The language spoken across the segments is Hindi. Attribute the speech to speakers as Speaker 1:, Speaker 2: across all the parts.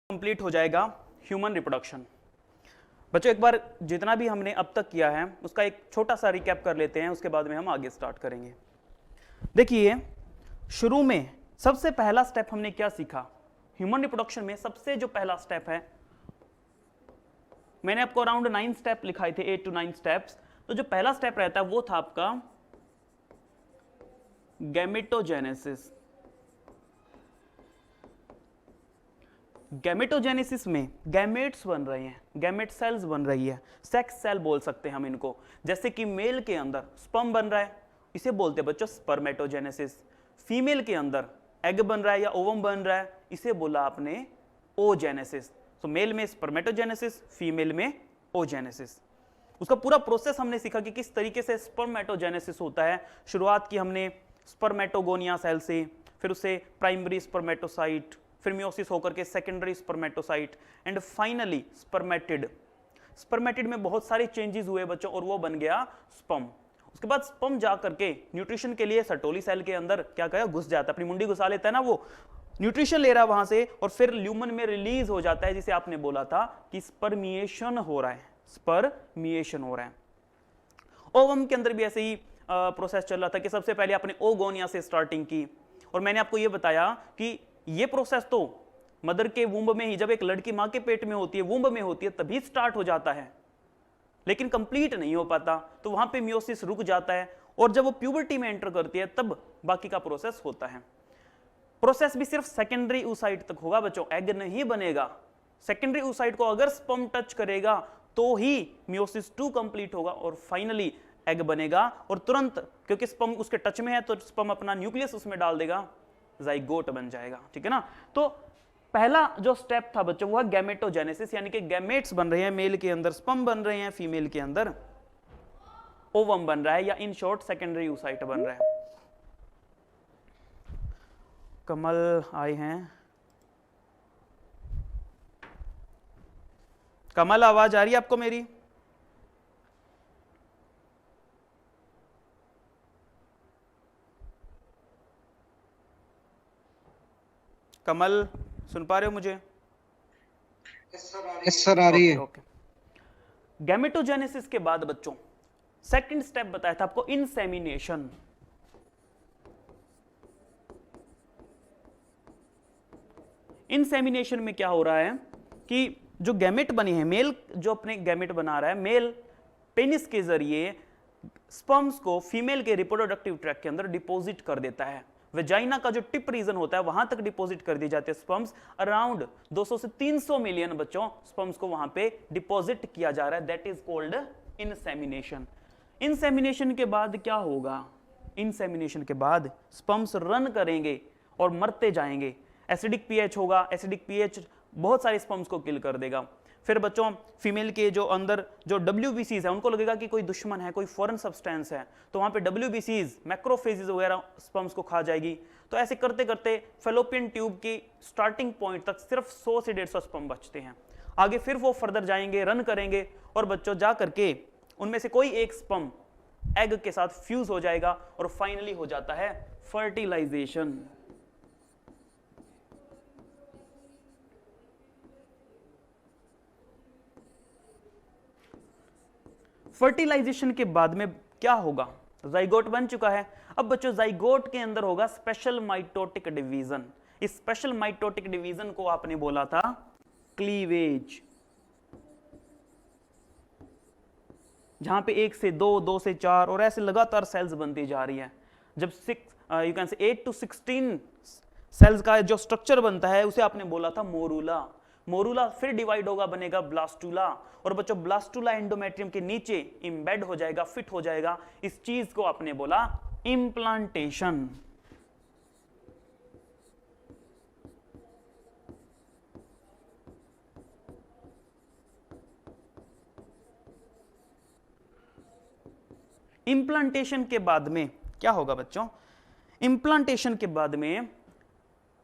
Speaker 1: कंप्लीट हो जाएगा ह्यूमन रिप्रोडक्शन। बच्चों एक बार जितना भी हमने अब तक किया है उसका एक छोटा सा रिकैप कर लेते हैं, उसके बाद में हम आगे स्टार्ट करेंगे। देखिए शुरू में सबसे पहला स्टेप हमने क्या सीखा ह्यूमन रिप्रोडक्शन में। सबसे जो पहला स्टेप है, मैंने आपको अराउंड 9 स्टेप लिखाए थे, 8 to 9 स्टेप्स। तो जो पहला स्टेप रहता है वो था आपका गैमेटोजेनेसिस। गैमेटोजेनेसिस में गैमेट्स बन रहे हैं, गैमेट सेल्स बन रही है, सेक्स सेल बोल सकते हैं हम इनको। जैसे कि मेल के अंदर स्पर्म बन रहा है, इसे बोलते हैं बच्चों स्पर्मेटोजेनेसिस। फीमेल के अंदर एग बन रहा है या ओवम बन रहा है, इसे बोला आपने ओजेनेसिस। तो मेल में स्पर्मेटोजेनेसिस, फीमेल में ओजेनेसिस। उसका पूरा प्रोसेस हमने सीखा कि किस तरीके से स्पर्मेटोजेनेसिस होता है। शुरुआत की हमने स्पर्मेटोगोनिया सेल से, फिर उसे प्राइमरी स्पर्मेटोसाइट, फिर मियोसिस होकर के secondary spermatocyte and finally spermatid. Spermatid में बहुत सारे चेंजेस हुए बच्चों और वो बन गया स्पर्म। उसके बाद स्पर्म जा करके न्यूट्रिशन के लिए सर्टोली सेल के अंदर क्या कहा घुस जाता है, अपनी मुंडी घुसा लेता है ना, वो न्यूट्रिशन ले रहा है वहां से और फिर ल्यूमन में रिलीज हो जाता है, जिसे आपने बोला था कि स्पर्मिएशन हो रहा है, स्पर्मिएशन हो रहा है। ओवम के अंदर भी ऐसे ही प्रोसेस चल रहा था कि सबसे पहले आपने ओगोनिया से स्टार्टिंग की और मैंने आपको यह बताया कि ये प्रोसेस तो मदर के वुम्ब में ही, जब एक लड़की मां के पेट में होती है, वुम्ब में होती है, तभी स्टार्ट हो जाता है, लेकिन कंप्लीट नहीं हो पाता। तो वहां पे मियोसिस रुक जाता है और जब वो प्यूबर्टी में एंटर करती है तब बाकी का प्रोसेस होता है। प्रोसेस भी सिर्फ सेकेंडरी oocyte तक होगा बच्चों, एग नहीं बनेगा। सेकेंडरी oocyte को अगर स्पर्म टच करेगा तो ही मियोसिस 2 कंप्लीट होगा और फाइनली एग बनेगा। और तुरंत क्योंकि स्पर्म उसके टच में है तो स्पर्म अपना न्यूक्लियस उसमें डाल देगा, जाइगोट बन जाएगा। ठीक है ना। तो पहला जो स्टेप था बच्चों वह गैमेटोजेनेसिस, यानी कि गैमेट्स बन रहे हैं, मेल के अंदर स्पर्म बन रहे हैं, फीमेल के अंदर ओवम बन रहा है, या इन शॉर्ट सेकेंडरी oocyte बन रहा है। कमल आए हैं, कमल आवाज आ रही है आपको मेरी? कमल सुन पा रहे हो मुझे?
Speaker 2: यस सर आ रही है।
Speaker 1: ओके। गैमेटोजेनेसिस के बाद बच्चों सेकंड स्टेप बताया था आपको इंसेमिनेशन। इंसेमिनेशन में क्या हो रहा है कि जो गैमेट बने हैं, मेल जो अपने गैमेट बना रहा है, मेल पेनिस के जरिए स्पर्म्स को फीमेल के रिप्रोडक्टिव ट्रैक्ट के अंदर डिपॉजिट कर देता है। वेजाइना का जो टिप रीजन होता है वहां तक डिपॉजिट कर दिए जाते हैं स्पर्म्स। अराउंड 200 से 300 मिलियन बच्चों स्पर्म्स को वहां पे डिपॉजिट किया जा रहा है, that is called insemination. Insemination के बाद क्या होगा? इंसेमिनेशन के बाद स्पर्म्स रन करेंगे और मरते जाएंगे। एसिडिक पीएच होगा, एसिडिक पीएच बहुत सारे स्पर्म्स को किल कर देगा। फिर बच्चों फीमेल के जो अंदर जो WBCs है उनको लगेगा कि कोई दुश्मन है, कोई फॉरेन सब्सटेंस है, तो वहां पे WBCs मैक्रोफेजेस वगैरह स्पर्म्स को खा जाएगी। तो ऐसे करते करते फेलोपियन ट्यूब की स्टार्टिंग पॉइंट तक सिर्फ 100 से 150 स्पर्म बचते हैं। आगे फिर वो फर्दर जाएंगे, रन करेंगे और बच्चों जा करके उनमें से कोई एक स्पर्म एग के साथ फ्यूज हो जाएगा और फाइनली हो जाता है फर्टिलाइजेशन। फर्टिलाइजेशन के बाद में क्या होगा? जाइगोट बन चुका है। अब बच्चों जाइगोट के अंदर होगा स्पेशल माइटोटिक डिवीजन। इस स्पेशल माइटोटिक डिवीजन को आपने बोला था क्लीवेज, जहां पे 1 से 2, 2 से 4 और ऐसे लगातार सेल्स बनती जा रही है। जब 6 you can say 8 to 16 sales का जो स्ट्रक्चर बनता है उसे आपने बोला था मोरूला। मोरूला फिर डिवाइड होगा, बनेगा ब्लास्टूला। और बच्चों ब्लास्टूला एंडोमेट्रियम के नीचे इंबेड हो जाएगा, फिट हो जाएगा। इस चीज को आपने बोला इम्प्लांटेशन। इम्प्लांटेशन के बाद में क्या होगा बच्चों? इम्प्लांटेशन के बाद में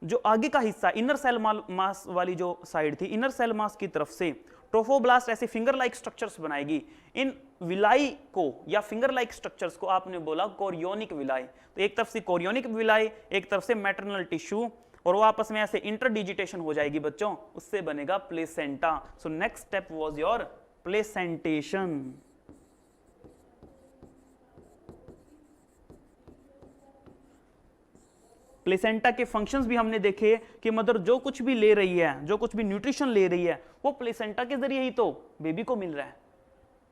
Speaker 1: जो आगे का हिस्सा इनर सेल मास वाली जो साइड थी, इनर सेल मास की तरफ से ट्रोफोब्लास्ट ऐसे फिंगर लाइक स्ट्रक्चर्स बनाएगी। इन विलाई को या फिंगर लाइक स्ट्रक्चर्स को आपने बोला कोरियोनिक विलाई। तो एक तरफ से कोरियोनिक विलाई, एक तरफ से मैटरनल टिश्यू, और वो आपस में ऐसे इंटरडिजिटेशन हो जाएगी बच्चों, उससे बनेगा placenta. So next step was your placentation. Placenta के फंक्शंस भी हमने देखे कि मदर जो कुछ भी ले रही है, जो कुछ भी न्यूट्रिशन ले रही है, वो प्लेसेंटा के जरिए ही तो बेबी को मिल रहा है।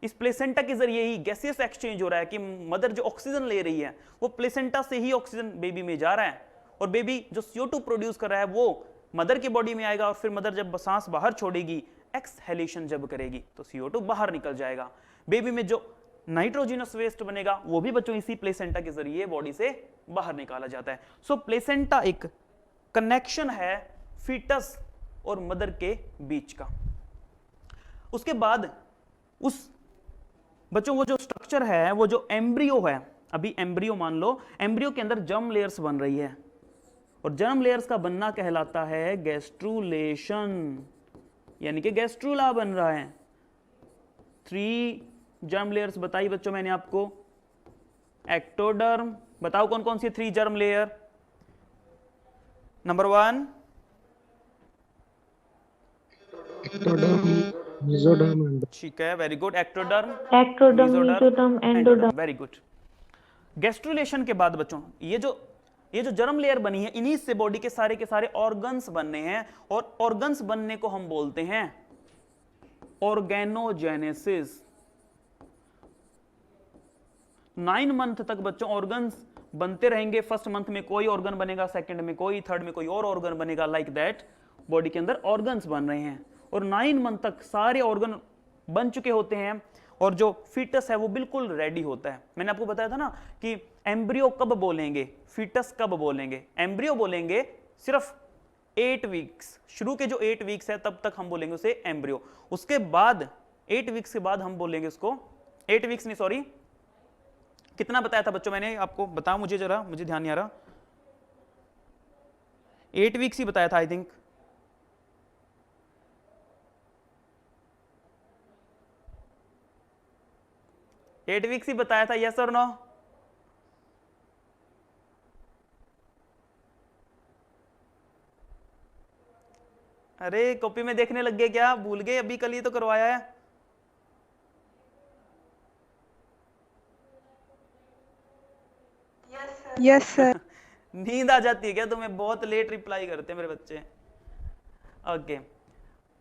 Speaker 1: इस प्लेसेंटा के जरिए ही गैसियस एक्सचेंज हो रहा है कि मदर जो ऑक्सीजन ले रही है वो प्लेसेंटा से ही ऑक्सीजन बेबी में जा रहा है, और बेबी जो CO2 प्रोड्यूस कर रहा है वो मदर की बॉडी में आएगा, और फिर मदर जब सांस बाहर छोड़ेगी, एक्सहेलेशन जब करेगी, तो CO2 बाहर निकल जाएगा। बेबी में जो नाइट्रोजिनस वेस्ट बनेगा वो भी बच्चों इसी प्लेसेंटा के जरिए बॉडी से बाहर निकाला जाता है। सो प्लेसेंटा एक कनेक्शन है फीटस और मदर के बीच का। उसके बाद उस बच्चों वो जो स्ट्रक्चर है, वो जो एम्ब्रियो है, अभी एम्ब्रियो मान लो, एम्ब्रियो के अंदर जर्म लेयर्स बन रही है, और जर्म लेयर्स का बनना कहलाता है गैस्ट्रुलेशन, यानी कि गैस्ट्रुला बन रहा है। 3 जर्म लेयर्स बताई बच्चों मैंने आपको। एक्टोडर्म, बताओ कौन कौन सी 3 जर्म लेयर? नंबर 1
Speaker 2: मेसोडर्म,
Speaker 1: ठीक है, very good. Ectoderm,
Speaker 3: mesoderm, endoderm.
Speaker 1: Very good. Gastrulation के बाद बच्चों ये जो जर्म लेयर बनी है, इन्हीं से बॉडी के सारे ऑर्गन्स बनने हैं, और ऑर्गन्स बनने को हम बोलते हैं ऑर्गेनोजेनेसिस। 9 मंथ तक बच्चों ऑर्गन्स बनते रहेंगे। फर्स्ट मंथ में कोई ऑर्गन बनेगा, सेकंड में कोई, थर्ड में कोई और ऑर्गन बनेगा, लाइक दैट बॉडी के अंदर ऑर्गन्स बन रहे हैं, और 9 मंथ तक सारे ऑर्गन बन चुके होते हैं, और जो फीटस है वो बिल्कुल रेडी होता है। मैंने आपको बताया था ना कि एम्ब्रियो कब बोलेंगे, फीटस कब बोलेंगे। एम्ब्रियो बोलेंगे सिर्फ 8 वीक्स, शुरू के जो 8 वीक्स है तब तक हम बोलेंगे उसे एम्ब्रियो। उसके बाद 8 वीक्स के बाद हम बोलेंगे उसको, 8 वीक्स नहीं सॉरी, कितना बताया था बच्चों मैंने आपको, बताओ मुझे जरा, मुझे ध्यान नहीं आ रहा। 8 वीक्स ही बताया था आई थिंक। एट वीक्स ही बताया था, यस और नो? अरे कॉपी में देखने लग गए क्या? भूल गए? अभी कल ही तो करवाया है।
Speaker 4: Yes sir.
Speaker 1: नींद आ जाती है क्या तुम्हें? बहुत लेट रिप्लाई करते हैं मेरे बच्चे। ओके,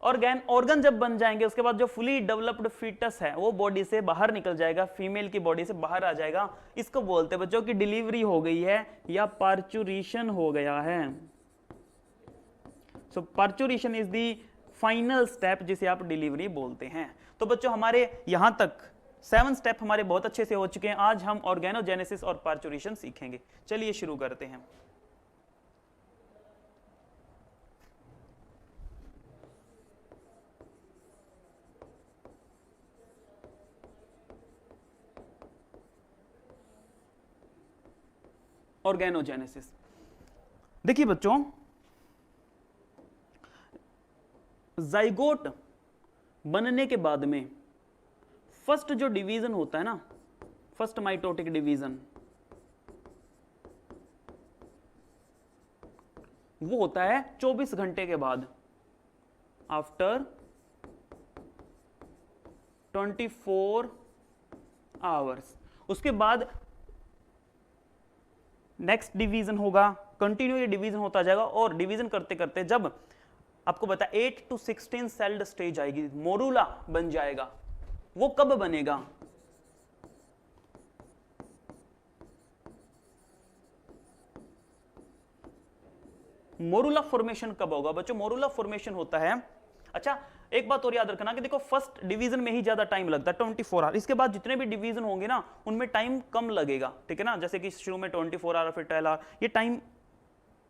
Speaker 1: ऑर्गन जब बन जाएंगे उसके बाद जो फुली डेवलप्ड फीटस है वो बॉडी से बाहर निकल जाएगा, फीमेल की बॉडी से बाहर आ जाएगा। इसको बोलते हैं बच्चों की डिलीवरी हो गई है या पार्चुरेशन हो गया है। So parturition is the final step जिसे आप डिलीवरी बोलते हैं। तो बच्चों हमारे यहां तक 7 स्टेप हमारे बहुत अच्छे से हो चुके हैं। आज हम ऑर्गेनोजेनेसिस और पार्चुरेशन सीखेंगे। चलिए शुरू करते हैं। ऑर्गेनोजेनेसिस, देखिए बच्चों, जाइगोट बनने के बाद में फर्स्ट जो डिवीजन होता है ना, फर्स्ट माइटोटिक डिवीजन, वो होता है 24 घंटे के बाद, आफ्टर 24 आवर्स। उसके बाद नेक्स्ट डिवीजन होगा, कंटिन्यू ये डिवीजन होता जाएगा, और डिवीजन करते करते जब आपको पता है 8 to 16 सेल्ड स्टेज आएगी, मोरूला बन जाएगा। वो कब बनेगा? मोरूला फॉर्मेशन कब होगा बच्चों? मोरूला फॉर्मेशन होता है, अच्छा एक बात और याद रखना कि देखो फर्स्ट डिवीजन में ही ज्यादा टाइम लगता है 24 आवर। इसके बाद जितने भी डिवीजन होंगे ना उनमें टाइम कम लगेगा, ठीक है ना। जैसे कि शुरू में 24 आवर, फिर 12 आवर, ये टाइम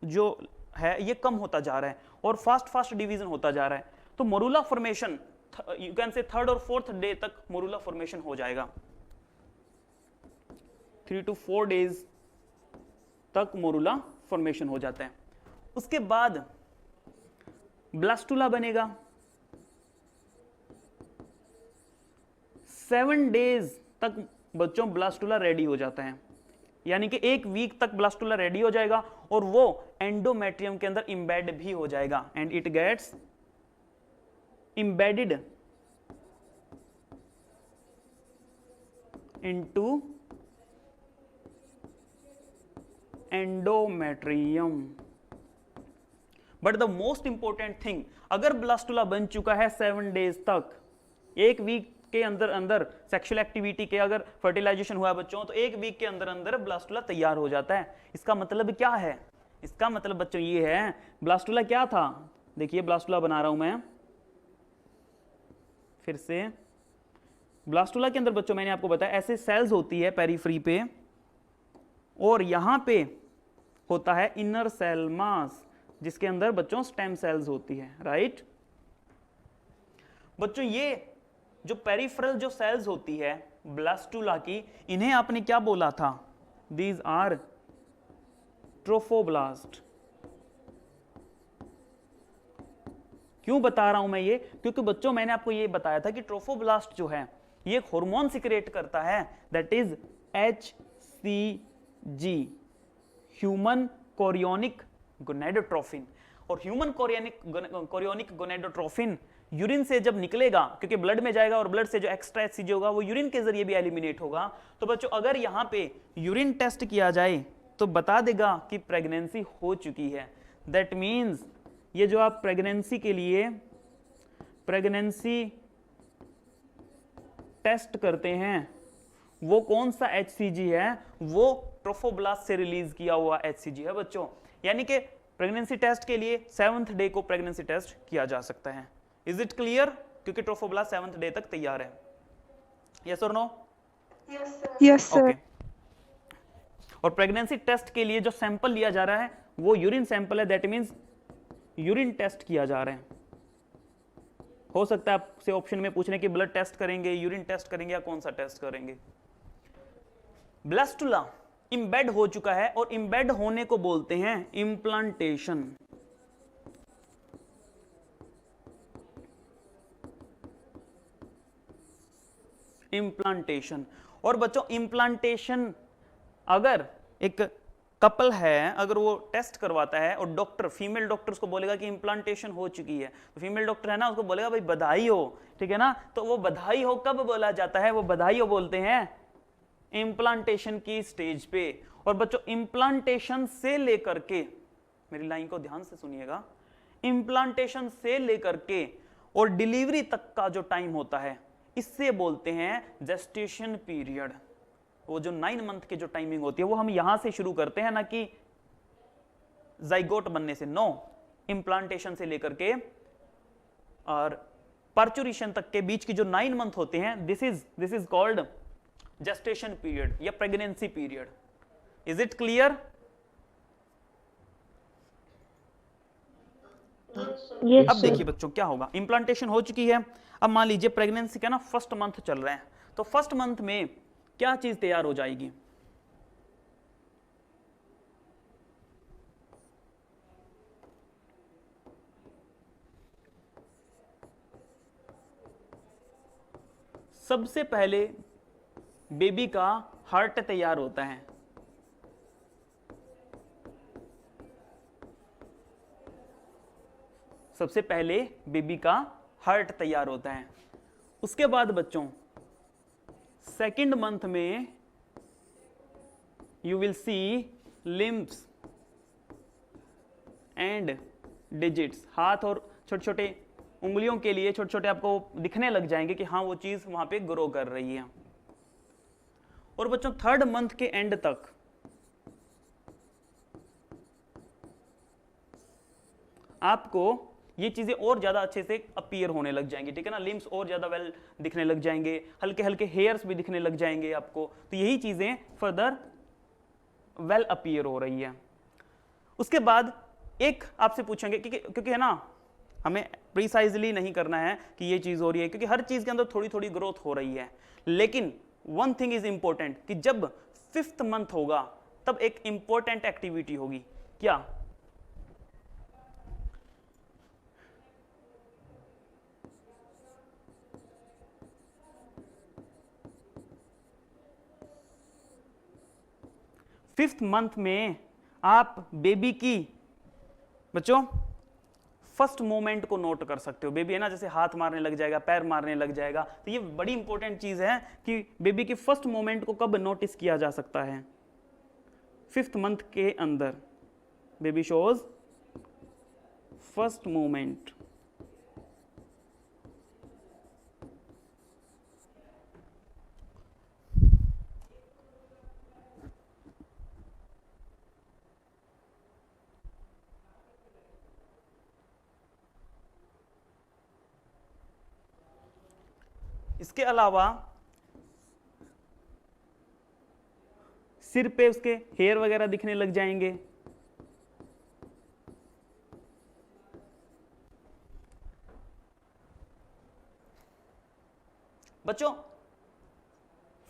Speaker 1: जो है ये कम होता जा रहा है और फास्ट डिवीजन होता जा रहा है। तो morula formation you can say 3rd और 4th डे तक मोरूला फॉर्मेशन हो जाएगा। 3 to 4 डेज तक मोरूला फॉर्मेशन हो जाता है। उसके बाद ब्लास्टुला बनेगा, 7 डेज तक बच्चों ब्लास्टुला रेडी हो जाता है। यानी कि 1 वीक तक ब्लास्टुला रेडी हो जाएगा और वो एंडोमेट्रियम के अंदर इम्बेड भी हो जाएगा and it gets embedded into endometrium. But the most important thing, अगर ब्लास्टुला बन चुका है 7 डेज तक, 1 वीक के अंदर अंदर सेक्सुअल एक्टिविटी के अगर फर्टिलाइजेशन हुआ है बच्चों, तो 1 वीक के अंदर अंदर ब्लास्टुला तैयार हो जाता है। इसका मतलब क्या है? इसका मतलब बच्चों ये है, ब्लास्टुला क्या था? देखिए ब्लास्टुला बना रहा हूं मैं फिर से। ब्लास्टुला के अंदर बच्चों मैंने आपको बताया ऐसे सेल्स होती है पेरीफ्री पे, और यहां पे होता है इनर सेल मास, जिसके अंदर बच्चों स्टेम सेल्स होती है, राइट। बच्चों ये जो पेरिफेरल जो सेल्स होती है ब्लास्टुला की, इन्हें आपने क्या बोला था? These are trophoblast. क्यों बता रहा हूं मैं ये? क्योंकि बच्चों मैंने आपको ये बताया था कि ट्रोफोब्लास्ट जो है ये एक हार्मोन सिक्रेट करता है, that is HCG, human chorionic gonadotrophin. और ह्यूमन कोरियोनिक गोनेडोट्रोफिन यूरिन से जब निकलेगा, क्योंकि ब्लड में जाएगा और ब्लड से जो एक्स्ट्रा HCG होगा वो यूरिन के जरिए भी एलिमिनेट होगा। तो बच्चों अगर यहां पे यूरिन टेस्ट किया जाए तो बता देगा कि प्रेगनेंसी हो चुकी है। दैट मीन्स ये जो आप प्रेगनेंसी के लिए प्रेगनेंसी टेस्ट करते हैं वो कौन सा HCG है? वो ट्रोफोब्लास्ट से रिलीज किया हुआ HCG है बच्चों। यानी कि प्रेगनेंसी टेस्ट के लिए 7th डे को प्रेगनेंसी टेस्ट किया जा सकता है। Is it clear? क्योंकि ट्रोफोब्लास्ट 7th डे तक तैयार है। यस और नो?
Speaker 3: Yes, sir.
Speaker 1: ओके। और प्रेगनेंसी टेस्ट के लिए जो सैंपल लिया जा रहा है वो यूरिन सैंपल है, दैट मीन्स यूरिन टेस्ट किया जा रहा है। हो सकता है आपसे ऑप्शन में पूछने कि ब्लड टेस्ट करेंगे, यूरिन टेस्ट करेंगे, या कौन सा टेस्ट करेंगे। ब्लास्टुला इम्बेड हो चुका है और इम्बेड होने को बोलते हैं इम्प्लांटेशन। इम्प्लांटेशन। और बच्चों इम्प्लांटेशन अगर एक कपल है, अगर वो टेस्ट करवाता है और डॉक्टर, फीमेल डॉक्टर उसको बोलेगा कि इम्प्लांटेशन हो चुकी है, तो फीमेल डॉक्टर है ना उसको बोलेगा भाई बधाई हो, ठीक है ना। तो वो बधाई हो कब बोला जाता है? वो बधाई हो बोलते हैं इम्प्लांटेशन की स्टेज पे। और बच्चों इम्प्लांटेशन से लेकर के, मेरी लाइन को ध्यान से सुनिएगा, इम्प्लांटेशन से लेकर के और डिलीवरी तक का जो टाइम होता है इससे बोलते हैं जेस्टेशन पीरियड। वो जो 9 मंथ की जो टाइमिंग होती है वो हम यहां से शुरू करते हैं, ना कि जाइगोट बनने से। नो, इम्प्लांटेशन से लेकर के और पर्चुरेशन तक के बीच की जो 9 मंथ होते हैं, this is called gestation period या pregnancy period. Is it clear?
Speaker 3: Yes,
Speaker 1: अब
Speaker 3: sir.
Speaker 1: देखिए बच्चों क्या होगा, इम्प्लांटेशन हो चुकी है। अब मान लीजिए प्रेगनेंसी का ना फर्स्ट मंथ चल रहा है, तो फर्स्ट मंथ में क्या चीज तैयार हो जाएगी? सबसे पहले बेबी का हार्ट तैयार होता है। सबसे पहले बेबी का हार्ट तैयार होता है। उसके बाद बच्चों सेकंड मंथ में you will see limbs and digits. हाथ और छोटे छोटे उंगलियों के लिए छोटे छोटे आपको दिखने लग जाएंगे कि हाँ वो चीज वहां पे ग्रो कर रही है। और बच्चों थर्ड मंथ के एंड तक आपको ये चीजें और ज्यादा अच्छे से अपीयर होने लग जाएंगी, ठीक है ना। लिम्स और ज्यादा वेल दिखने लग जाएंगे, हल्के हल्के हेयर्स भी दिखने लग जाएंगे आपको। तो यही चीजें फर्दर वेल अपीयर हो रही है। उसके बाद एक आपसे पूछेंगे क्योंकि है ना, हमें प्रिसाइजली नहीं करना है कि ये चीज हो रही है, क्योंकि हर चीज के अंदर थोड़ी थोड़ी ग्रोथ हो रही है। लेकिन वन थिंग इज इंपॉर्टेंट कि जब 5th मंथ होगा तब एक इंपॉर्टेंट एक्टिविटी होगी। क्या? 5th मंथ में आप बेबी की बच्चों फर्स्ट मोमेंट को नोट कर सकते हो। बेबी है ना, जैसे हाथ मारने लग जाएगा, पैर मारने लग जाएगा, तो ये बड़ी इंपॉर्टेंट चीज है कि बेबी की फर्स्ट मोमेंट को कब नोटिस किया जा सकता है। 5th मंथ के अंदर बेबी शोज फर्स्ट मोमेंट। इसके अलावा सिर पे उसके हेयर वगैरह दिखने लग जाएंगे। बच्चों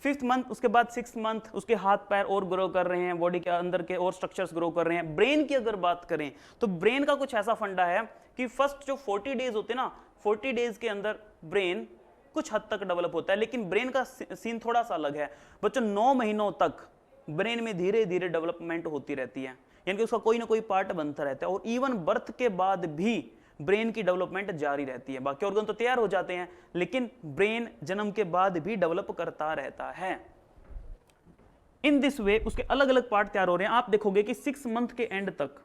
Speaker 1: 5th मंथ, उसके बाद 6th मंथ, उसके हाथ पैर और ग्रो कर रहे हैं, बॉडी के अंदर के और स्ट्रक्चर्स ग्रो कर रहे हैं। ब्रेन की अगर बात करें तो ब्रेन का कुछ ऐसा फंडा है कि फर्स्ट जो 40 डेज होते हैं ना, 40 डेज के अंदर ब्रेन कुछ हद तक डेवलप होता है, लेकिन ब्रेन का सीन थोड़ा सा अलग है। बच्चों 9 महीनों तक ब्रेन में धीरे धीरे डेवलपमेंट होती रहती है, यानी कि उसका कोई ना कोई पार्ट बनता रहता है, और इवन बर्थ के बाद भी ब्रेन की डेवलपमेंट जारी रहती है। बाकी ऑर्गन तो तैयार हो जाते हैं, लेकिन ब्रेन जन्म के बाद भी डेवलप करता रहता है। इन दिस वे उसके अलग अलग पार्ट तैयार हो रहे हैं। आप देखोगे कि 6 मंथ के एंड तक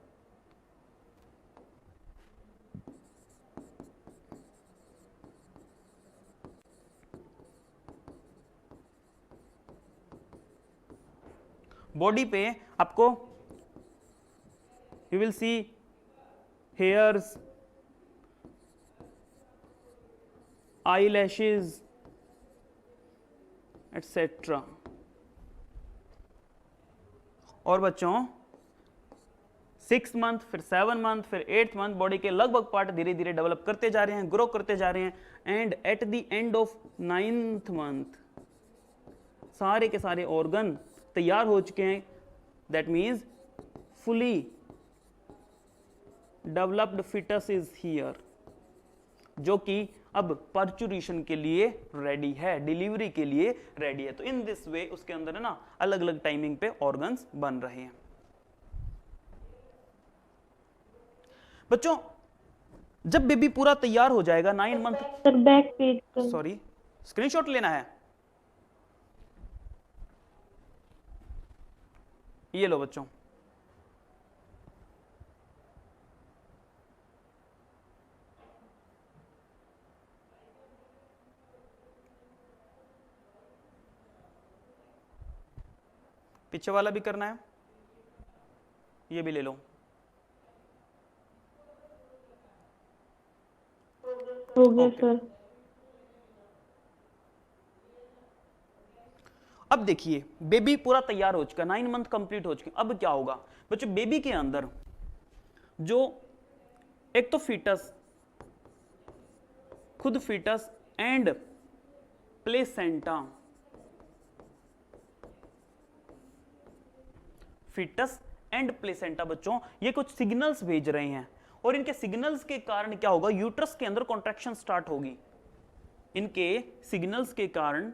Speaker 1: बॉडी पे आपको you will see hairs, eyelashes etc. और बच्चों 6 मंथ, फिर 7 मंथ, फिर 8th मंथ बॉडी के लगभग पार्ट धीरे धीरे डेवलप करते जा रहे हैं, ग्रो करते जा रहे हैं, and at the end of 9th month सारे के सारे ऑर्गन तैयार हो चुके हैं। That means fully developed fetus is here, जो कि अब परचुरेशन के लिए रेडी है, डिलीवरी के लिए रेडी है। तो इन दिस वे उसके अंदर है ना अलग अलग टाइमिंग पे ऑर्गन्स बन रहे हैं। बच्चों जब बेबी पूरा तैयार हो जाएगा 9 month,
Speaker 3: back page,
Speaker 1: sorry screenshot लेना है, ये लो बच्चों। पीछे वाला भी करना है, ये भी ले लो।
Speaker 3: हो गया सर।
Speaker 1: अब देखिए बेबी पूरा तैयार हो चुका, 9 मंथ कंप्लीट हो चुके। अब क्या होगा बच्चों, बेबी के अंदर जो एक तो फीटस, खुद fetus and placenta, fetus and placenta बच्चों ये कुछ सिग्नल्स भेज रहे हैं, और इनके सिग्नल्स के कारण क्या होगा, यूट्रस के अंदर कॉन्ट्रैक्शन स्टार्ट होगी। इनके सिग्नल्स के कारण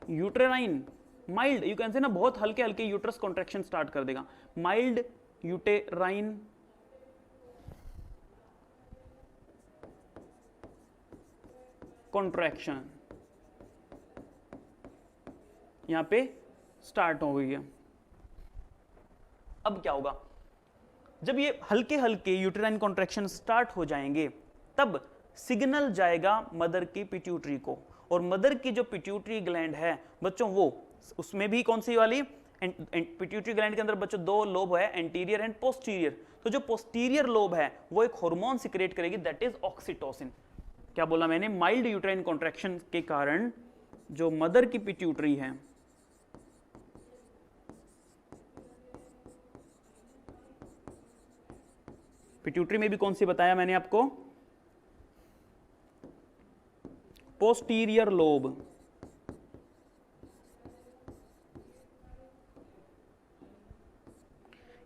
Speaker 1: uterine mild, you can say ना बहुत हल्के हल्के यूट्रस कॉन्ट्रैक्शन स्टार्ट कर देगा, माइल्ड यूटेराइन कॉन्ट्रैक्शन यहां पे स्टार्ट हो गई है। अब क्या होगा, जब ये हल्के हल्के यूटेराइन कॉन्ट्रैक्शन स्टार्ट हो जाएंगे तब सिग्नल जाएगा मदर की पिट्यूटरी को, और मदर की जो पिट्यूटरी ग्लैंड है बच्चों वो उसमें भी कौन सी वाली, पिट्यूटरी ग्लैंड के अंदर बच्चों 2 लोब है, एंटीरियर एंड पोस्टीरियर। तो जो पोस्टीरियर लोब है वो एक हार्मोन सिक्रेट करेगी, दैट इज ऑक्सीटोसिन। क्या बोला मैंने, माइल्ड यूटेराइन कॉन्ट्रैक्शन के कारण जो मदर की पिट्यूटरी है पिट्यूटरी में भी कौन सी बताया मैंने आपको, पोस्टीरियर लोब,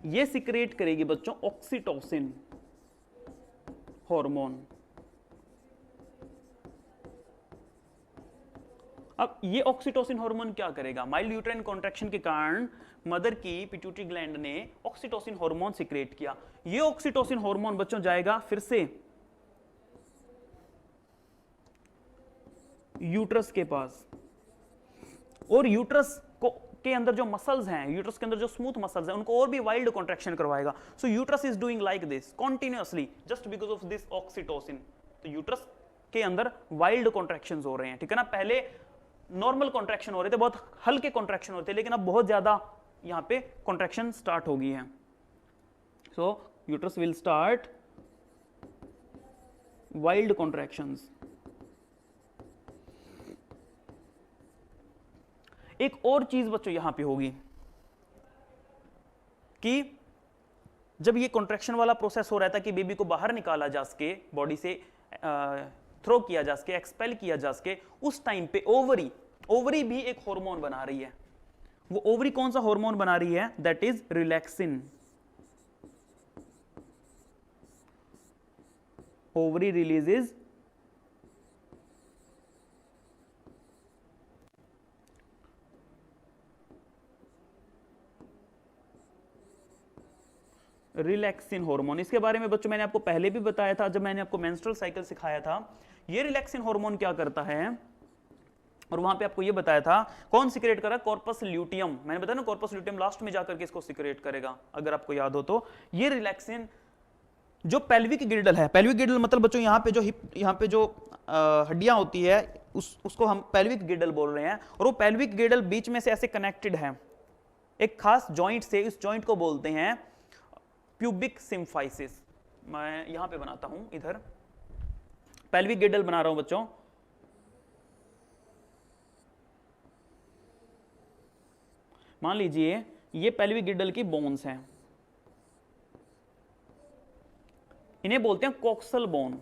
Speaker 1: ये सिक्रेट करेगी बच्चों ऑक्सीटोसिन हार्मोन। अब ये ऑक्सीटोसिन हार्मोन क्या करेगा, माइल्ड यूट्राइन कॉन्ट्रैक्शन के कारण मदर की पिट्यूटरी ग्लैंड ने ऑक्सीटोसिन हार्मोन सिक्रेट किया। ये ऑक्सीटोसिन हार्मोन बच्चों जाएगा फिर से यूट्रस के पास, और यूट्रस को के अंदर जो मसल्स हैं, यूट्रस के अंदर जो स्मूथ मसल्स हैं, उनको और भी वाइल्ड कॉन्ट्रैक्शन करवाएगा। So uterus is doing like this continuously just because of this oxytocin. तो यूट्रस के अंदर वाइल्ड कॉन्ट्रैक्शंस हो रहे हैं, ठीक है ना। पहले नॉर्मल कॉन्ट्रैक्शन हो रहे थे, बहुत हल्के कॉन्ट्रैक्शन होते थे, लेकिन अब बहुत ज्यादा यहां पे कॉन्ट्रैक्शन स्टार्ट हो गई है। So uterus will start wild contractions. एक और चीज बच्चों यहां पे होगी कि जब ये कॉन्ट्रैक्शन वाला प्रोसेस हो रहा था कि बेबी को बाहर निकाला जा सके, बॉडी से थ्रो किया जा सके, एक्सपेल किया जा सके, उस टाइम पे ओवरी भी एक हार्मोन बना रही है। वो ओवरी कौन सा हार्मोन बना रही है, that is relaxin. Ovary releases relaxin hormone. इसके बारे में बच्चों मैंने आपको पहले भी बताया था जब मैंने आपको मेंस्ट्रुअल साइकिल सिखाया था। ये रिलैक्सिन हार्मोन क्या करता है, और वहां पे आपको ये बताया था कौन सिक्रेट कर रहा है, कॉर्पस ल्यूटियम। मैंने बताया ना कॉर्पस ल्यूटियम लास्ट में जाकर के इसको सिक्रेट करेगा, अगर आपको याद हो तो। ये रिलैक्सिन जो पेल्विक गिल्डल है, पेल्विक गिल्डल मतलब बच्चों यहाँ पे जो हिप, यहाँ पे जो हड्डियां होती है उसको हम पेल्विक गिल्डल बोल रहे हैं, और वो पेल्विक गिल्डल बीच में से ऐसे कनेक्टेड है एक खास जॉइंट से। इस जॉइंट को बोलते हैं प्यूबिक सिम्फाइसिस। मैं यहां पे बनाता हूं, इधर पेल्विक गिल्डल बना रहा हूं बच्चों। मान लीजिए ये पेल्विक गिल्डल की बोन्स हैं, इन्हें बोलते हैं कोक्सल बोन।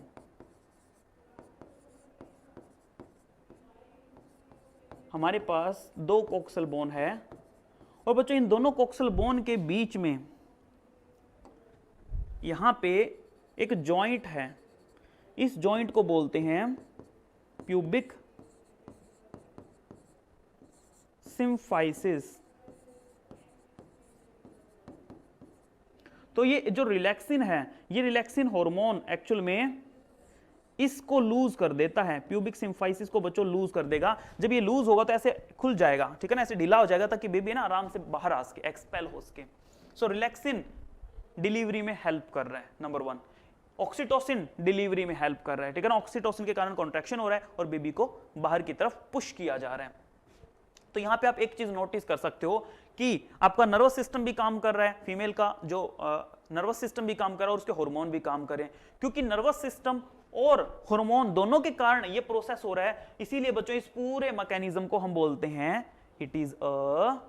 Speaker 1: हमारे पास दो कोक्सल बोन है, और बच्चों इन दोनों कोक्सल बोन के बीच में यहां पे एक जॉइंट है, इस जॉइंट को बोलते हैं प्यूबिक सिम्फाइसिस। तो ये जो रिलैक्सिन है, ये रिलैक्सिन हार्मोन एक्चुअल में इसको लूज कर देता है, प्यूबिक सिम्फाइसिस को बच्चों लूज कर देगा। जब ये लूज होगा तो ऐसे खुल जाएगा, ठीक है ना, ऐसे ढीला हो जाएगा ताकि बेबी ना आराम से बाहर आ सके, एक्सपेल हो सके। सो रिलैक्सिन डिलीवरी में हेल्प कर रहा है, नंबर 1। ऑक्सीटोसिन डिलीवरी में हेल्प कर रहा है, ठीक है ना। ऑक्सीटोसिन के कारण कॉन्ट्रैक्शन हो रहा है और बेबी को बाहर की तरफ पुश किया जा रहा है। तो यहां पे आप एक चीज नोटिस कर सकते हो कि आपका नर्वस सिस्टम भी काम कर रहा है, फीमेल का जो नर्वस सिस्टम भी काम कर रहा है और उसके हार्मोन भी काम कर रहे हैं, क्योंकि नर्वस सिस्टम और हार्मोन दोनों के कारण ये प्रोसेस हो रहा है। इसीलिए बच्चों इस पूरे मैकेनिज्म को हम बोलते हैं it is a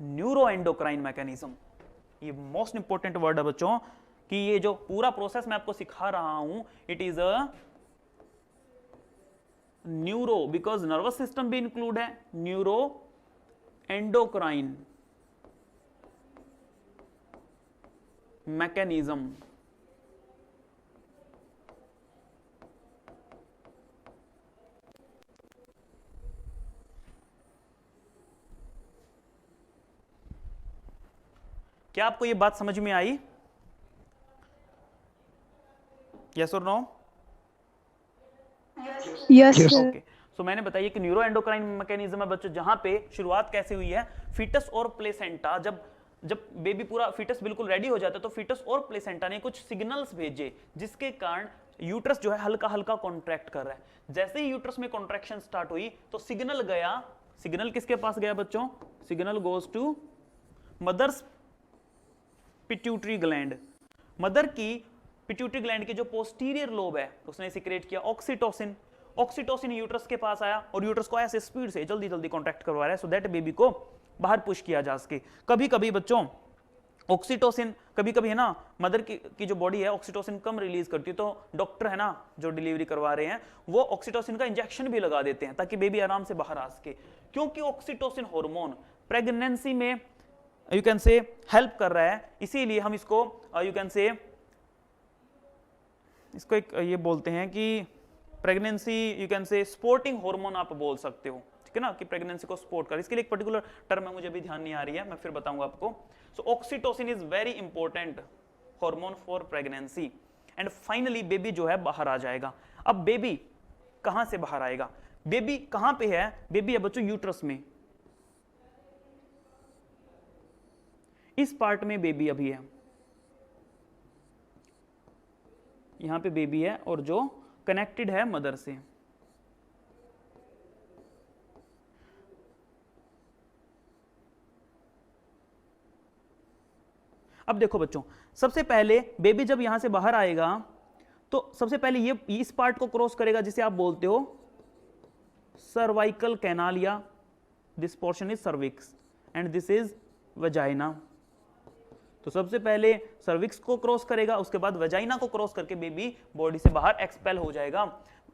Speaker 1: neuroendocrine mechanism. ये मोस्ट इंपॉर्टेंट वर्ड है बच्चों कि ये जो पूरा प्रोसेस मैं आपको सिखा रहा हूं it is a neuro, because nervous system भी इंक्लूड है, न्यूरो एंडोक्राइन मैकेनिज्म। क्या आपको ये बात समझ में आई? यस और नो?
Speaker 3: Yes sir.
Speaker 1: ओके, सो मैंने बताया कि न्यूरो एंडोक्राइन मैकेनिज्म है बच्चों, जहां पे शुरुआत कैसे हुई है, फीटस और प्लेसेंटा, जब बेबी पूरा फीटस बिल्कुल रेडी हो जाता है तो फीटस और प्लेसेंटा ने कुछ सिग्नल्स भेजे जिसके कारण यूट्रस जो है हल्का हल्का कॉन्ट्रैक्ट कर रहा है। जैसे ही यूट्रस में कॉन्ट्रैक्शन स्टार्ट हुई तो सिग्नल गया, सिग्नल किसके पास गया बच्चों? Signal goes to mother's pituitary gland. Mother की पिट्यूटरी ग्लैंड के जो पोस्टीरियर लोब है उसने सिक्रेट किया ऑक्सीटोसिन। ऑक्सीटोसिन यूट्रस के पास आया और यूट्रस को ऐसे स्पीड से जल्दी जल्दी कॉन्ट्रैक्ट करवा रहा है सो दैट बेबी को बाहर पुश किया जा सके। कभी कभी बच्चों ऑक्सीटोसिन, कभी कभी है ना मदर की जो बॉडी है ऑक्सीटोसिन कम रिलीज करती है, तो डॉक्टर है ना जो डिलीवरी करवा रहे हैं वो ऑक्सीटोसिन का इंजेक्शन भी लगा देते हैं ताकि बेबी आराम से बाहर आ सके। क्योंकि ऑक्सीटोसिन हार्मोन प्रेगनेंसी में यू कैन से हेल्प कर रहा है, इसीलिए हम इसको यू कैन से एक ये बोलते हैं कि pregnancy you can say sporting hormone आप बोल सकते हो, ठीक है ना, कि प्रेगनेंसी को सपोर्ट कर। इसके लिए एक पर्टिकुलर टर्म है, मुझे भी ध्यान नहीं आ रही है, मैं फिर बताऊंगा आपको। So oxytocin is very important hormone for pregnancy. And finally baby जो है बाहर आ जाएगा। अब बेबी कहां से बाहर आएगा? बेबी कहां पे है? बेबी है बच्चों यूट्रस में, इस पार्ट में बेबी अभी है, यहां पे बेबी है और जो कनेक्टेड है मदर से। अब देखो बच्चों, सबसे पहले बेबी जब यहां से बाहर आएगा तो सबसे पहले ये इस पार्ट को क्रॉस करेगा जिसे आप बोलते हो सर्वाइकल कैनाल, या this portion is cervix and this is vagina. तो सबसे पहले सर्विक्स को क्रॉस करेगा, उसके बाद वजाइना को क्रॉस करके बेबी बॉडी से बाहर एक्सपेल हो जाएगा।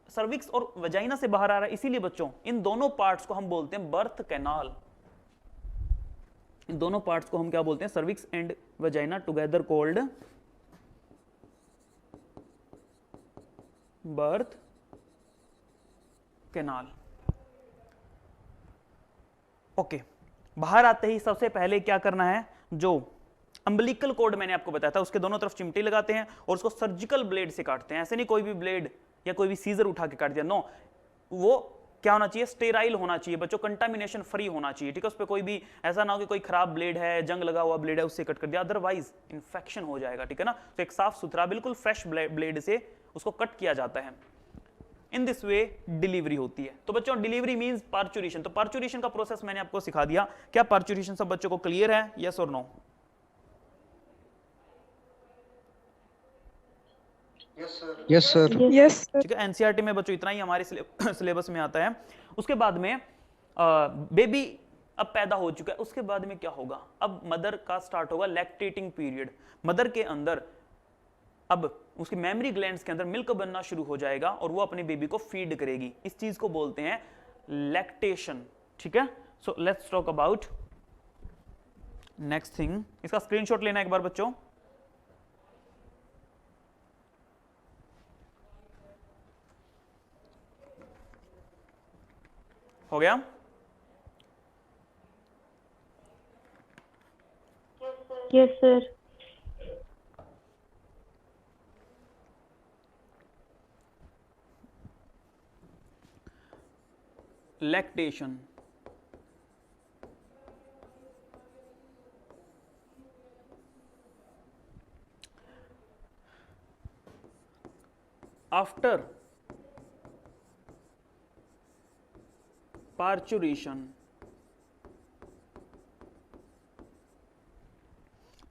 Speaker 1: सर्विक्स और वजाइना से बाहर आ रहा है, इसीलिए बच्चों इन दोनों पार्ट्स को हम बोलते हैं बर्थ कैनाल। इन दोनों पार्ट्स को हम क्या बोलते हैं? Cervix and vagina together called birth canal. Okay, बाहर आते ही सबसे पहले क्या करना है? जो अम्बिलिकल कॉर्ड मैंने आपको बताया था, उसके दोनों तरफ चिमटी लगाते हैं और उसको सर्जिकल ब्लेड से काटते हैं। ऐसे नहीं कोई भी ब्लेड या कोई भी सीजर उठा के काट दिया, नो, वो क्या होना चाहिए? स्टेराइल होना चाहिए बच्चों, कंटामिनेशन फ्री होना चाहिए, ठीक है। उस पर कोई भी ऐसा ना हो कि कोई खराब ब्लेड है, जंग लगा हुआ ब्लेड है, उससे कट कर दिया, अदरवाइज इंफेक्शन हो जाएगा, ठीक है ना। तो एक साफ सुथरा बिल्कुल फ्रेश ब्लेड से उसको कट किया जाता है। इन दिस वे डिलीवरी होती है। तो बच्चों डिलीवरी मींस पार्चुरेशन। तो पार्चुरेशन का प्रोसेस मैंने आपको सिखा दिया। क्या पार्चुरेशन सब बच्चों को क्लियर है? यस और नो?
Speaker 2: Yes sir.
Speaker 3: यस
Speaker 1: ठीक है, एनसीईआरटी में बच्चों इतना ही हमारे सिलेबस में आता है। उसके बाद में बेबी अब पैदा हो चुका है, उसके बाद में क्या होगा? अब मदर का स्टार्ट होगा लैक्टेटिंग पीरियड। मदर के अंदर अब उसकी मेमरी ग्लैंड्स के अंदर मिल्क बनना शुरू हो जाएगा और वो अपने बेबी को फीड करेगी। इस चीज को बोलते हैं लैक्टेशन, ठीक है। So let's talk about next thing. इसका स्क्रीनशॉट लेना एक बार बच्चों। हो गया?
Speaker 3: Yes sir.
Speaker 1: Lactation, after parturition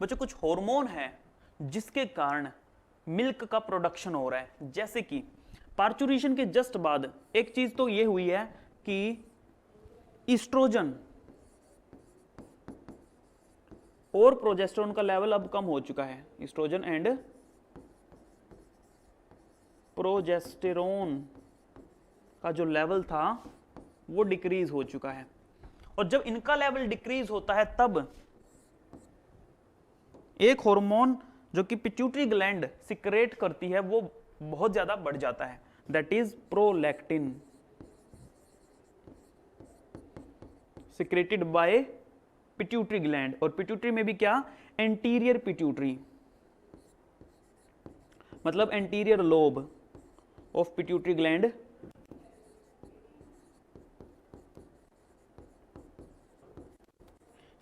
Speaker 1: बच्चों कुछ हार्मोन है जिसके कारण मिल्क का प्रोडक्शन हो रहा है। जैसे कि पार्चुरेशन के जस्ट बाद एक चीज तो ये हुई है कि ईस्ट्रोजन और प्रोजेस्टेरोन का लेवल अब कम हो चुका है। ईस्ट्रोजन एंड प्रोजेस्टेरोन का जो लेवल था वो डिक्रीज हो चुका है। और जब इनका लेवल डिक्रीज होता है तब एक हार्मोन जो कि पिट्यूटरी ग्लैंड सिक्रेट करती है वो बहुत ज्यादा बढ़ जाता है, that is prolactin, secreted by pituitary gland. और पिट्यूटरी में भी क्या? एंटीरियर पिट्यूटरी, मतलब anterior lobe of pituitary gland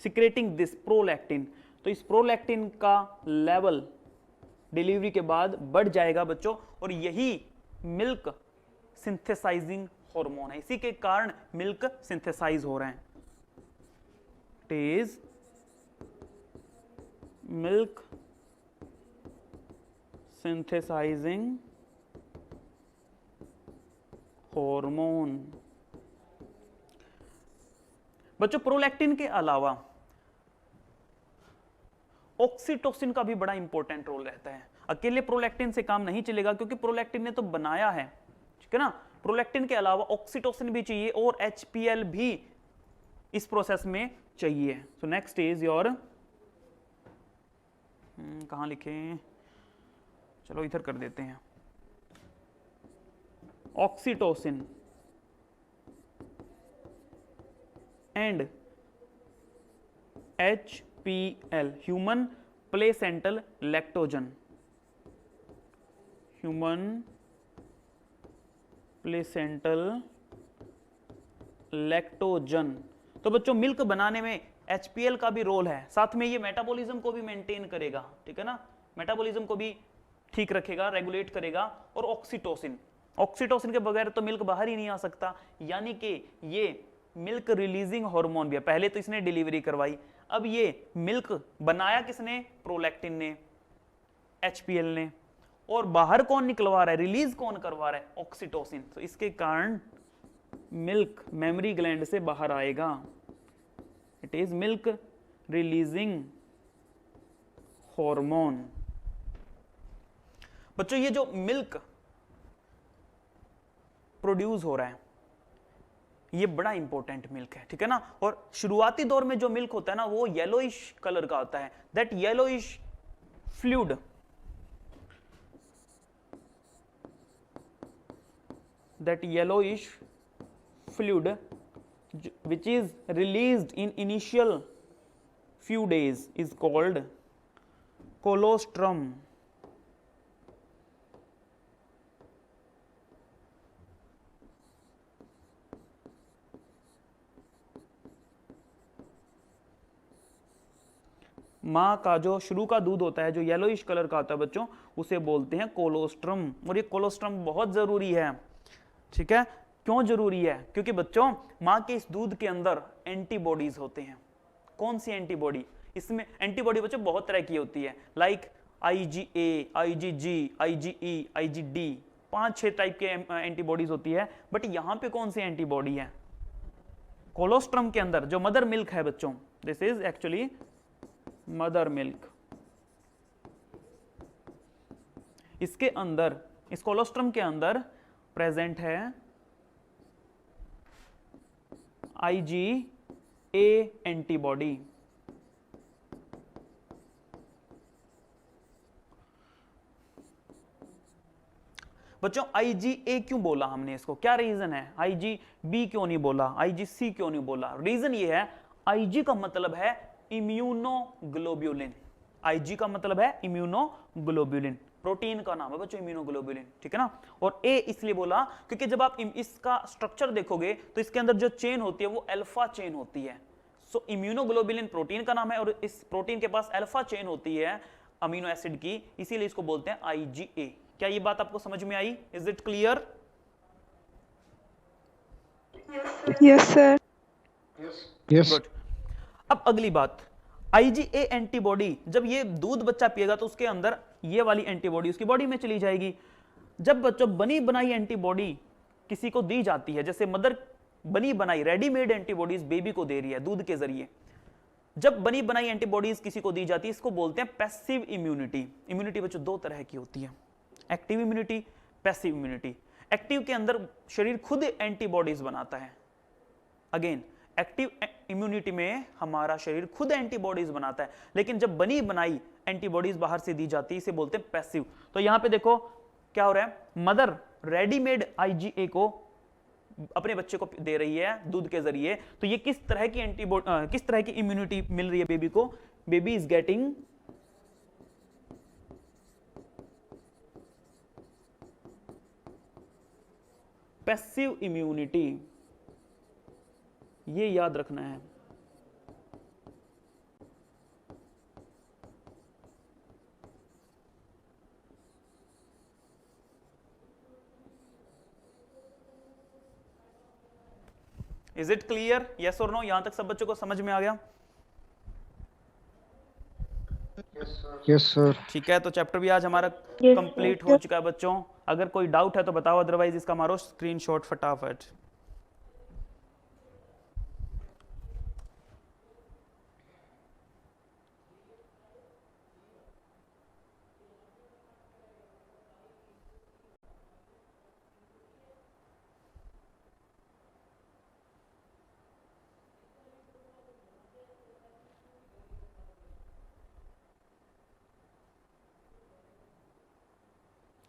Speaker 1: secreting this prolactin. तो इस प्रोलैक्टिन का लेवल डिलीवरी के बाद बढ़ जाएगा बच्चों, और यही मिल्क सिंथेसाइजिंग हार्मोन है। इसी के कारण मिल्क सिंथेसाइज हो रहे हैं। It is milk synthesising hormone. बच्चों प्रोलैक्टिन के अलावा ऑक्सीटोसिन का भी बड़ा इंपॉर्टेंट रोल रहता है। अकेले प्रोलैक्टिन से काम नहीं चलेगा क्योंकि प्रोलैक्टिन ने तो बनाया है, ठीक है ना। प्रोलैक्टिन के अलावा ऑक्सीटोसिन भी चाहिए और एचपीएल भी इस प्रोसेस में चाहिए। सो नेक्स्ट इज योर, कहां लिखें, चलो इधर कर देते हैं, oxytocin and HPL human placental lactogen, human placental lactogen. तो बच्चों मिल्क बनाने में HPL का भी रोल है, साथ में ये मेटाबॉलिज्म को भी मेंटेन करेगा, ठीक है ना, मेटाबॉलिज्म को भी ठीक रखेगा, रेगुलेट करेगा। और ऑक्सीटोसिन, ऑक्सीटोसिन के बगैर तो मिल्क बाहर ही नहीं आ सकता, यानी कि ये मिल्क रिलीजिंग हार्मोन भी है। पहले तो इसने डिलीवरी करवाई, अब ये मिल्क बनाया किसने, प्रोलैक्टिन ने, HPL ने, और बाहर कौन निकलवा रहा है, रिलीज कौन करवा रहा है, ऑक्सीटोसिन। तो इसके कारण मिल्क मेमरी ग्लैंड से बाहर आएगा, it is milk releasing hormone. बच्चों ये जो मिल्क प्रोड्यूस हो रहा है ये बड़ा इंपॉर्टेंट मिल्क है, ठीक है ना। और शुरुआती दौर में जो मिल्क होता है ना वो येलोइश कलर का होता है, that yellowish fluid, that yellowish fluid which is released in initial few days is called colostrum। माँ का जो शुरू का दूध होता है जो येलोइश कलर का होता है बच्चों, उसे बोलते हैं कोलोस्ट्रम। और ये कोलोस्ट्रम बहुत जरूरी है, ठीक है। क्यों जरूरी है, क्योंकि बच्चों माँ के इस दूध के अंदर एंटीबॉडीज होते हैं। कौन सी एंटीबॉडी, इसमें एंटीबॉडी बच्चों बहुत तरह की होती है, like IgA, IgG, IgE, IgD, 5-6 type के एंटीबॉडीज होती है। बट यहां पे कौन सी एंटीबॉडी है, कोलोस्ट्रम के अंदर जो मदर मिल्क है बच्चों, this is actually mother milk, इसके अंदर, इस कोलोस्ट्रम के अंदर प्रेजेंट है IgA एंटीबॉडी। बच्चों IgA क्यों बोला हमने इसको, क्या रीजन है, IgB क्यों नहीं बोला, IgC क्यों नहीं बोला? रीजन ये है, Ig का मतलब है इम्यूनोग्लोब्यूलिन, Ig का मतलब है इम्यूनोग्लोब्यूलिन, प्रोटीन का नाम है बच्चों इम्यूनोग्लोब्यूलिन, ठीक है ना। और A इसलिए बोला क्योंकि जब आप इसका स्ट्रक्चर देखोगे तो इसके अंदर जो चेन होती है वो अल्फा चेन होती है। सो इम्यूनोग्लोब्यूलिन प्रोटीन का नाम है और इस प्रोटीन के पास अल्फा चेन होती है अमीनो एसिड की, इसीलिए इसको बोलते हैं IgA। क्या ये बात आपको समझ में आई, is it clear?
Speaker 3: Yes, sir.
Speaker 2: Yes.
Speaker 1: Good. अब अगली बात, IgA एंटीबॉडी जब ये दूध बच्चा पिएगा तो उसके अंदर ये वाली एंटीबॉडी उसकी बॉडी में चली जाएगी। जब बच्चों बनी बनाई एंटीबॉडी किसी को दी जाती है, जैसे मदर बनी बनाई रेडीमेड एंटीबॉडीज बेबी को दे रही है दूध के जरिए, जब बनी बनाई एंटीबॉडीज किसी को दी जाती है इसको बोलते हैं पैसिव इम्यूनिटी। इम्यूनिटी बच्चों दो तरह की होती है, active immunity, passive immunity. Active के अंदर शरीर खुद एंटीबॉडीज बनाता है, अगेन एक्टिव इम्यूनिटी में हमारा शरीर खुद एंटीबॉडीज बनाता है, लेकिन जब बनी बनाई एंटीबॉडीज बाहर से दी जाती है इसे बोलते हैं पैसिव। तो यहां पे देखो क्या हो रहा है, मदर रेडीमेड IgA को अपने बच्चे को दे रही है दूध के जरिए, तो ये किस तरह की एंटीबॉडी किस तरह की इम्यूनिटी मिल रही है बेबी को, baby is getting passive immunity, ये याद रखना है। इज इट क्लियर, यस और नो? यहां तक सब बच्चों को समझ में आ गया?
Speaker 2: Yes, sir.
Speaker 1: ठीक है, तो चैप्टर भी आज हमारा
Speaker 3: Yes,
Speaker 1: कंप्लीट
Speaker 3: sir.
Speaker 1: हो चुका है बच्चों। अगर कोई डाउट है तो बताओ, अदरवाइज इसका मारो स्क्रीनशॉट फटाफट।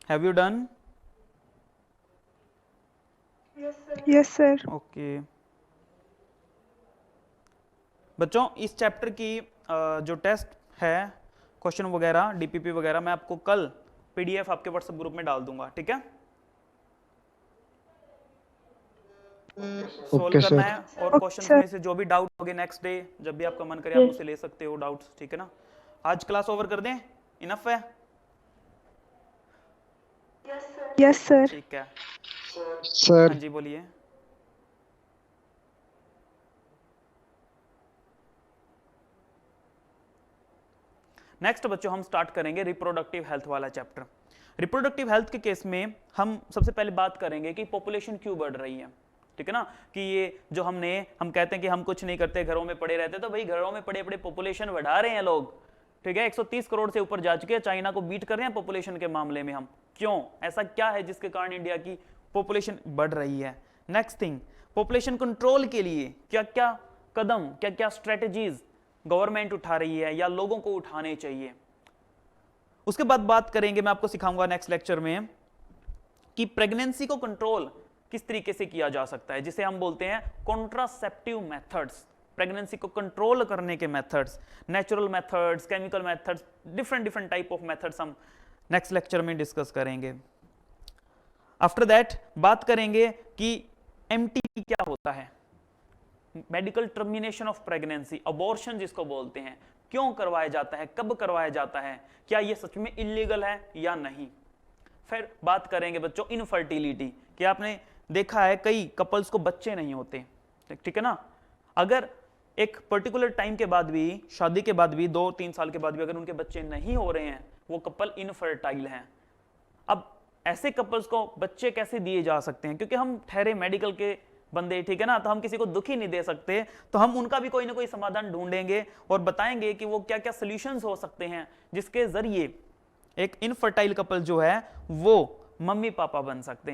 Speaker 1: Have you done?
Speaker 3: Yes, sir.
Speaker 1: Okay. बच्चों इस चैप्टर की जो टेस्ट है, क्वेश्चन वगैरह, डीपीपी वगैरह, मैं आपको कल पीडीएफ आपके व्हाट्सएप ग्रुप में डाल दूंगा, ठीक है? सोल्व
Speaker 2: ओके
Speaker 1: करना
Speaker 2: सर।
Speaker 1: है, और क्वेश्चंस में से जो भी डाउट होगे नेक्स्ट डे जब भी आपका मन करे आप उसे ले सकते हो डाउट्स, ठीक है ना? आज क्लास ओवर कर दें, इनफ है?
Speaker 3: Yes, sir.
Speaker 1: ठीक है,
Speaker 2: सर
Speaker 1: हाँ जी बोलिए। नेक्स्ट बच्चों हम स्टार्ट करेंगे रिप्रोडक्टिव हेल्थ वाला चैप्टर। रिप्रोडक्टिव हेल्थ के केस में हम सबसे पहले बात करेंगे कि पॉपुलेशन क्यों बढ़ रही है, ठीक है ना? कि ये जो हम कहते हैं कि हम कुछ नहीं करते, घरों में पड़े रहते, तो भाई घरों में पड़े पड़े पॉपुलेशन बढ़ा रहे हैं लोग, ठीक है? 130 करोड़ से ऊपर जा चुके हैं, चाइना को बीट कर रहे हैं पॉपुलेशन के मामले में हम। क्यों? ऐसा क्या है जिसके कारण इंडिया की पॉपुलेशन बढ़ रही है? नेक्स्ट थिंग, पॉपुलेशन कंट्रोल के लिए क्या क्या कदम, क्या क्या स्ट्रेटेजीज गवर्नमेंट उठा रही है या लोगों को उठाने चाहिए। उसके बाद बात करेंगे, मैं आपको सिखाऊंगा नेक्स्ट लेक्चर में कि प्रेगनेंसी को कंट्रोल किस तरीके से किया जा सकता है, जिसे हम बोलते हैं कॉन्ट्रासेप्टिव मेथड्स। प्रेगनेंसी को कंट्रोल करने के methods, natural methods, chemical methods, different different type of methods हम नेक्स्ट लेक्चर में डिस्कस करेंगे। आफ्टर दैट बात करेंगे कि एमटीपी क्या होता है, medical termination of pregnancy, abortion जिसको बोलते हैं, क्यों करवाया जाता है, कब करवाया जाता है, क्या यह सच में इलीगल है या नहीं। फिर बात करेंगे बच्चों इनफर्टिलिटी, कि आपने देखा है कई कपल्स को बच्चे नहीं होते, ठीक है ना? अगर एक पर्टिकुलर टाइम के बाद भी, शादी के बाद भी, 2-3 साल के बाद भी अगर उनके बच्चे नहीं हो रहे हैं, वो कपल इनफर्टाइल हैं। अब ऐसे कपल्स को बच्चे कैसे दिए जा सकते हैं? क्योंकि हम ठहरे मेडिकल के बंदे, ठीक है ना, तो हम किसी को दुखी नहीं दे सकते, तो हम उनका भी कोई ना कोई समाधान ढूंढेंगे और बताएंगे कि वो क्या क्या सोल्यूशंस हो सकते हैं जिसके जरिए एक इनफर्टाइल कपल जो है वो मम्मी पापा बन सकते हैं।